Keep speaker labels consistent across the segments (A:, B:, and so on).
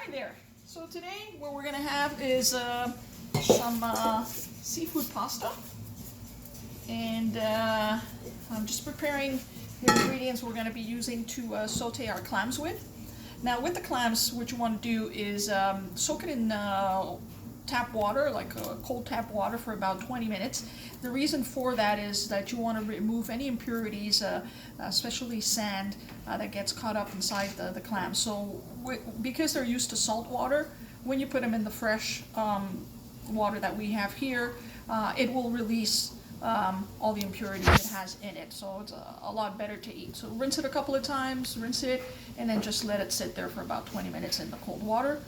A: Hi there. So today what we're gonna have is some seafood pasta, and I'm just preparing the ingredients we're gonna be using to saute our clams with. Now with the clams, what you want to do is soak it in tap water, like cold tap water, for about 20 minutes. The reason for that is that you want to remove any impurities, especially sand, that gets caught up inside the clams. So because they're used to salt water, when you put them in the fresh water that we have here, it will release all the impurities it has in it, so it's a lot better to eat. So rinse it a couple of times, rinse it, and then just let it sit there for about 20 minutes in the cold water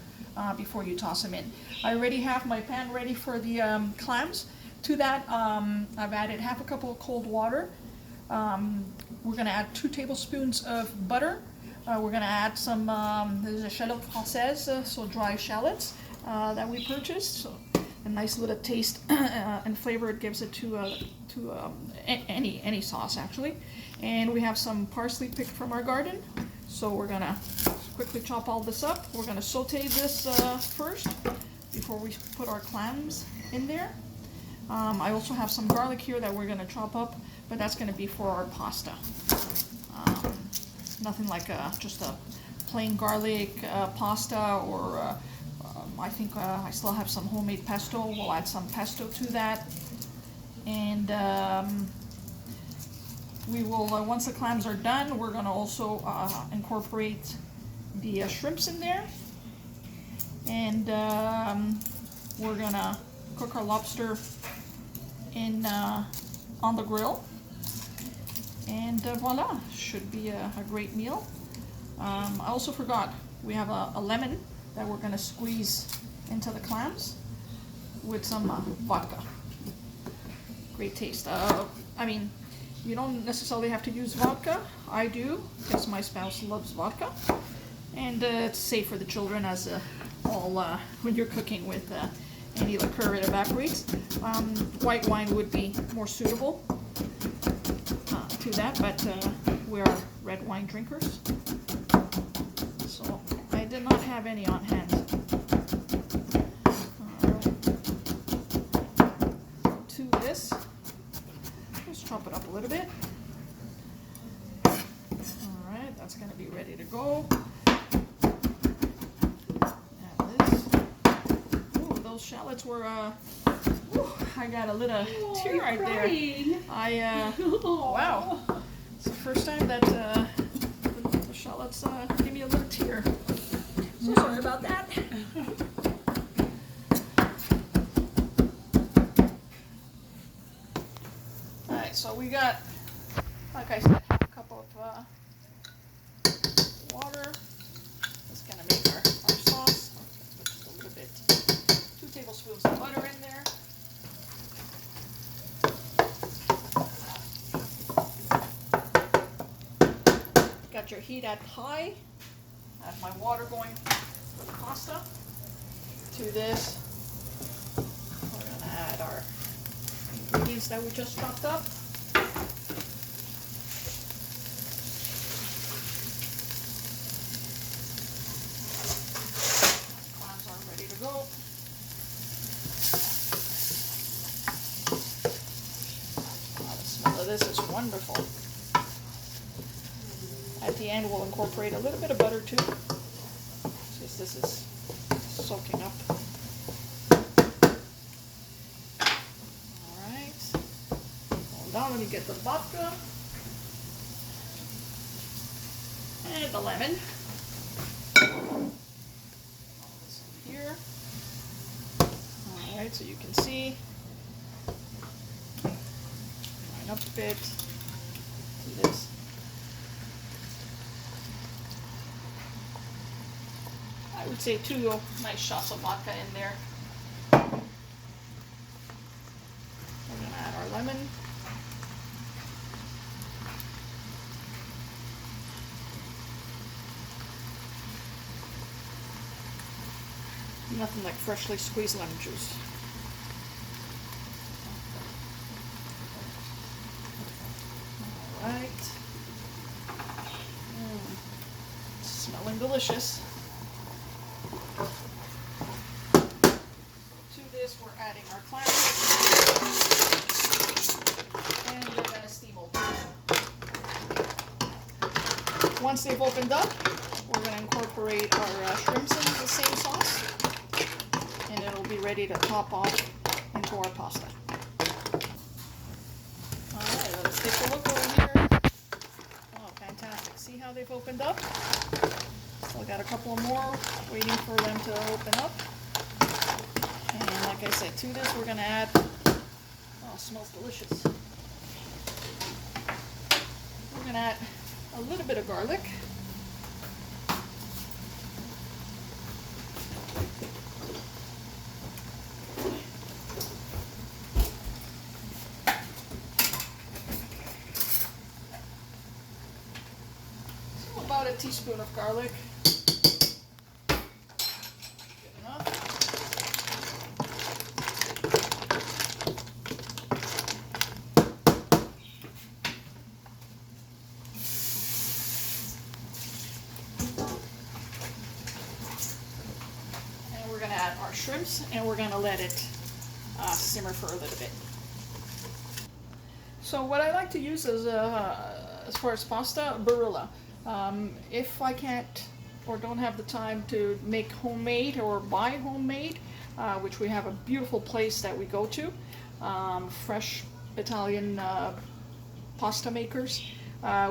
A: before you toss them in. I already have my pan ready for the clams. To that, I've added half a cup of cold water. We're going to add 2 tablespoons of butter. We're going to add some there's a shallot française, so dry shallots that we purchased. So a nice little taste and flavor it gives it to any sauce actually. And we have some parsley picked from our garden. So we're gonna quickly chop all this up. We're gonna saute this first before we put our clams in there. I also have some garlic here that we're gonna chop up, but that's gonna be for our pasta. Nothing like just a plain garlic pasta, or I think I still have some homemade pesto. We'll add some pesto to that. And we will, once the clams are done, we're going to also incorporate the shrimps in there. And we're going to cook our lobster in on the grill. And voila, should be a great meal. I also forgot, we have a lemon that we're going to squeeze into the clams with some vodka. Great taste. I mean, you don't necessarily have to use vodka. I do, because my spouse loves vodka. And it's safe for the children, as when you're cooking with any liquor, it evaporates. White wine would be more suitable to that, but we're red wine drinkers. So I did not have any on hand. To this, let's chop it up a little bit. Alright, that's going to be ready to go. And this. Ooh, those shallots were, I got a little tear right there. Wow. It's the first time that the shallots give me a little tear. So sorry about that. Alright, so we got, like I said, a cup of water. That's going to make our sauce. Put just a little bit, 2 tablespoons of butter in there. Got your heat at high. I have my water going for the pasta. To this, we're going to add our ingredients that we just chopped up. Clams are ready to go. Oh, the smell of this is wonderful. At the end, we'll incorporate a little bit of butter too, since this is soaking up. Alright, hold on, let me get the vodka and the lemon. All this in here. Alright, so you can see, line up a bit to this. I would say 2 nice shots of vodka in there. We're going to add our lemon. Nothing like freshly squeezed lemon juice. Alright. Smelling delicious. once they've opened up, we're going to incorporate our shrimps into the same sauce, and it'll be ready to top off into our pasta. Alright, let's take a look over here. Oh, fantastic. See how they've opened up? Still got a couple more waiting for them to open up. And like I said, to this we're going to add, oh, it smells delicious. We're going to add a little bit of garlic. So about a teaspoon of garlic. Good enough. We're going to add our shrimps, and we're going to let it simmer for a little bit. So what I like to use is, as far as pasta, Barilla. If I can't or don't have the time to make homemade or buy homemade, which we have a beautiful place that we go to, fresh Italian pasta makers,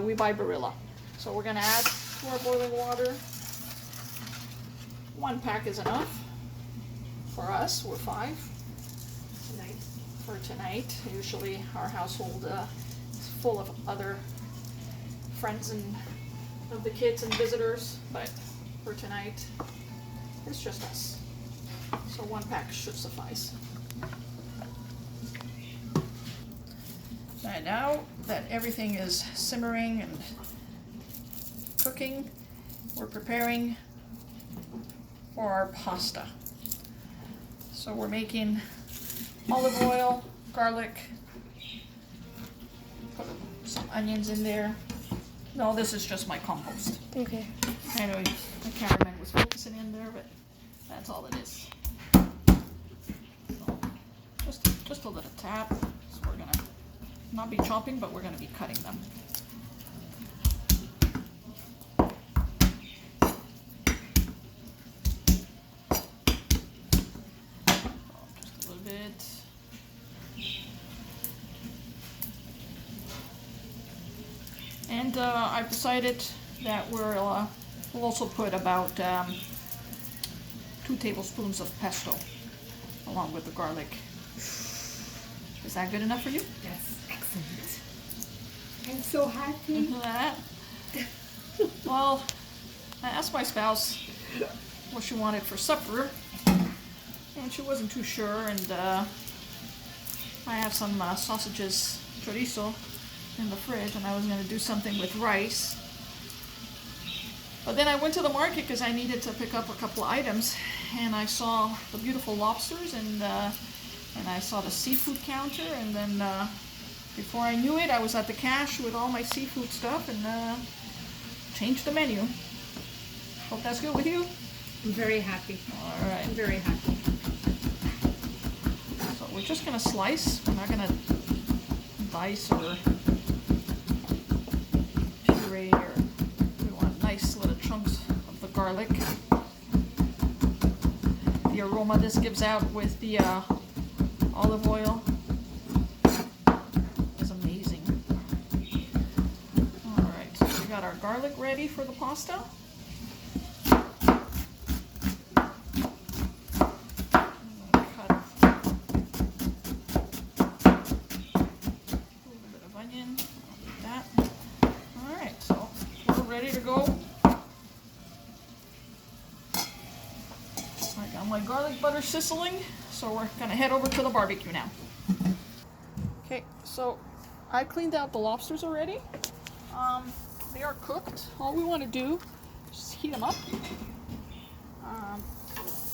A: we buy Barilla. So we're going to add to our boiling water. 1 pack is enough. For us, we're 5 tonight. For tonight, usually our household is full of other friends and of the kids and visitors, but for tonight, it's just us. So 1 pack should suffice. And now that everything is simmering and cooking, we're preparing for our pasta. So we're making olive oil, garlic, put some onions in there. No, this is just my compost.
B: Okay.
A: I know the cameraman was focusing in there, but that's all it is. So just a little tap. So we're gonna not be chopping, but we're gonna be cutting them. And I've decided that we'll also put about 2 tablespoons of pesto along with the garlic. Is that good enough for you?
B: Yes, excellent. I'm so happy.
A: Well, I asked my spouse what she wanted for supper, and she wasn't too sure, and I have some sausages, chorizo, in the fridge, and I was going to do something with rice. But then I went to the market because I needed to pick up a couple of items, and I saw the beautiful lobsters, and I saw the seafood counter, and then before I knew it, I was at the cash with all my seafood stuff, and changed the menu. Hope that's good with you?
B: I'm very happy.
A: All right.
B: I'm very happy.
A: So we're just going to slice. We're not going to dice or puree, or we want nice little chunks of the garlic. The aroma this gives out with the olive oil is amazing. Alright, so we got our garlic ready for the pasta. Ready to go. I got my garlic butter sizzling, so we're gonna head over to the barbecue now. Okay, so I cleaned out the lobsters already. They are cooked. All we want to do is just heat them up.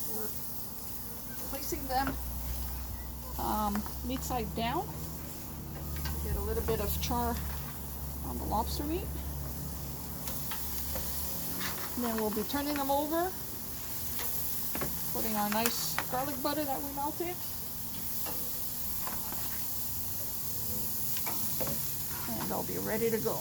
A: We're placing them meat side down. Get a little bit of char on the lobster meat. And then we'll be turning them over, putting our nice garlic butter that we melted. And they'll be ready to go.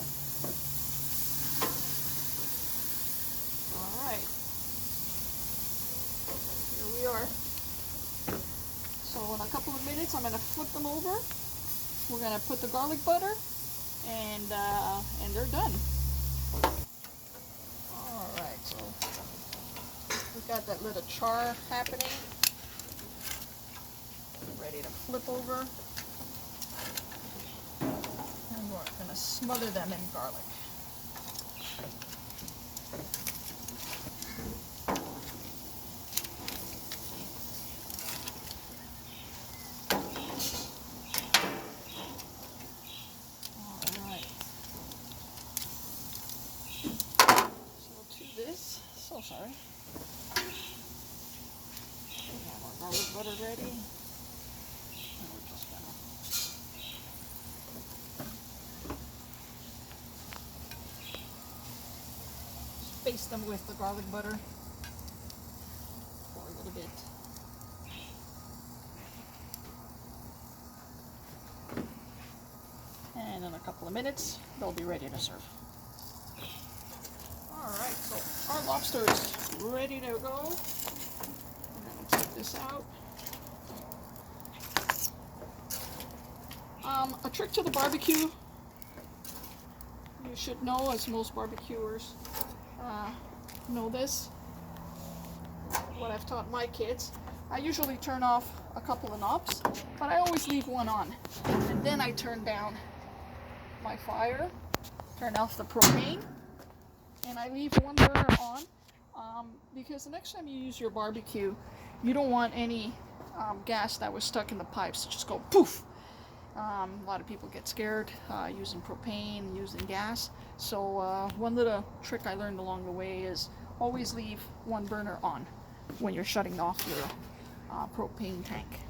A: minutes, I'm gonna flip them over. We're gonna put the garlic butter, and they're done. All right, so we've got that little char happening. Ready to flip over. And we're gonna smother them in garlic. So sorry. We have our garlic butter ready. And we're just gonna space them with the garlic butter for a little bit. And in a couple of minutes, they'll be ready to serve. Alright, so our lobster is ready to go. We're going to take this out. A trick to the barbecue, you should know, as most barbecuers know this, what I've taught my kids. I usually turn off a couple of knobs, but I always leave one on. And then I turn down my fire, turn off the propane, and I leave one burner on because the next time you use your barbecue, you don't want any gas that was stuck in the pipes to just go poof. A lot of people get scared using propane, using gas. So one little trick I learned along the way is always leave one burner on when you're shutting off your propane tank.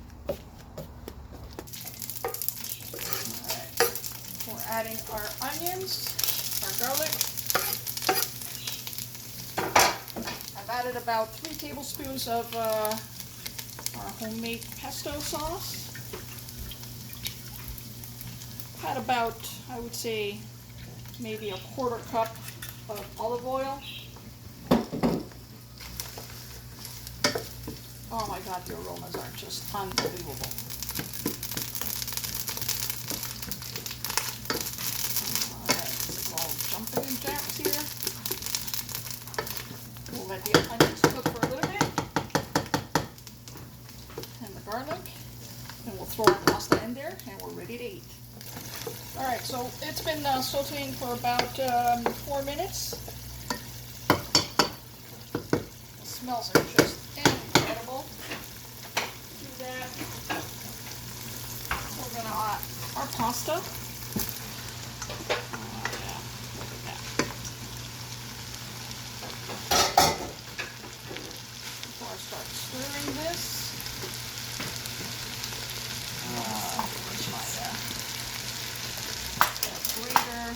A: Alright, we're adding our onions, our garlic. I've added about 3 tablespoons of our homemade pesto sauce. Had about, I would say, maybe a 1/4 cup of olive oil. Oh my God, the aromas are just unbelievable. Alright, it's all jumping in jacks here. We'll let the onions cook for a little bit. And the garlic. And we'll throw our pasta in there and we're ready to eat. Alright, so it's been sauteing for about 4 minutes. The smells are just incredible. Do that. We're gonna our pasta. Before I start stirring this, where's my grater?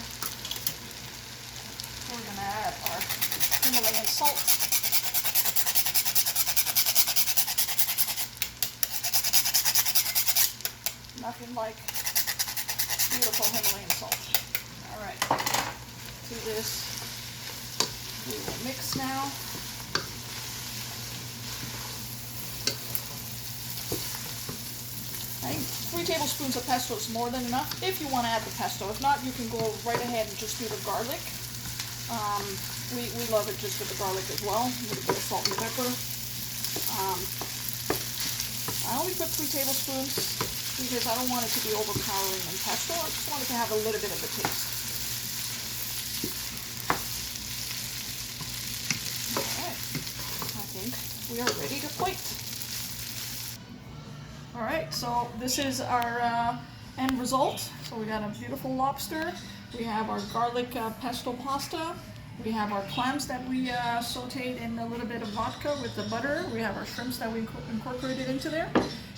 A: We're gonna add our Himalayan salt. Nothing like beautiful Himalayan salt. Alright, do this. We will mix now. I think 3 tablespoons of pesto is more than enough if you want to add the pesto. If not, you can go right ahead and just do the garlic. We love it just with the garlic as well. A little bit of salt and pepper. I only put 3 tablespoons because I don't want it to be overpowering in pesto. I just want it to have a little bit of a taste. Alright, I think we are ready to plate. Alright, so this is our end result. So we got a beautiful lobster. We have our garlic pesto pasta. We have our clams that we sauteed in a little bit of vodka with the butter. We have our shrimps that we incorporated into there.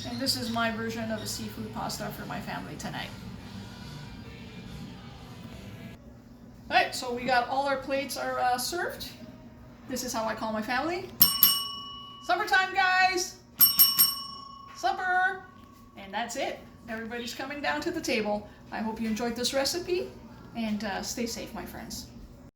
A: And this is my version of a seafood pasta for my family tonight. Alright, so we got all our plates are served. This is how I call my family. Supper time, guys! Supper! And that's it. Everybody's coming down to the table. I hope you enjoyed this recipe, and stay safe, my friends.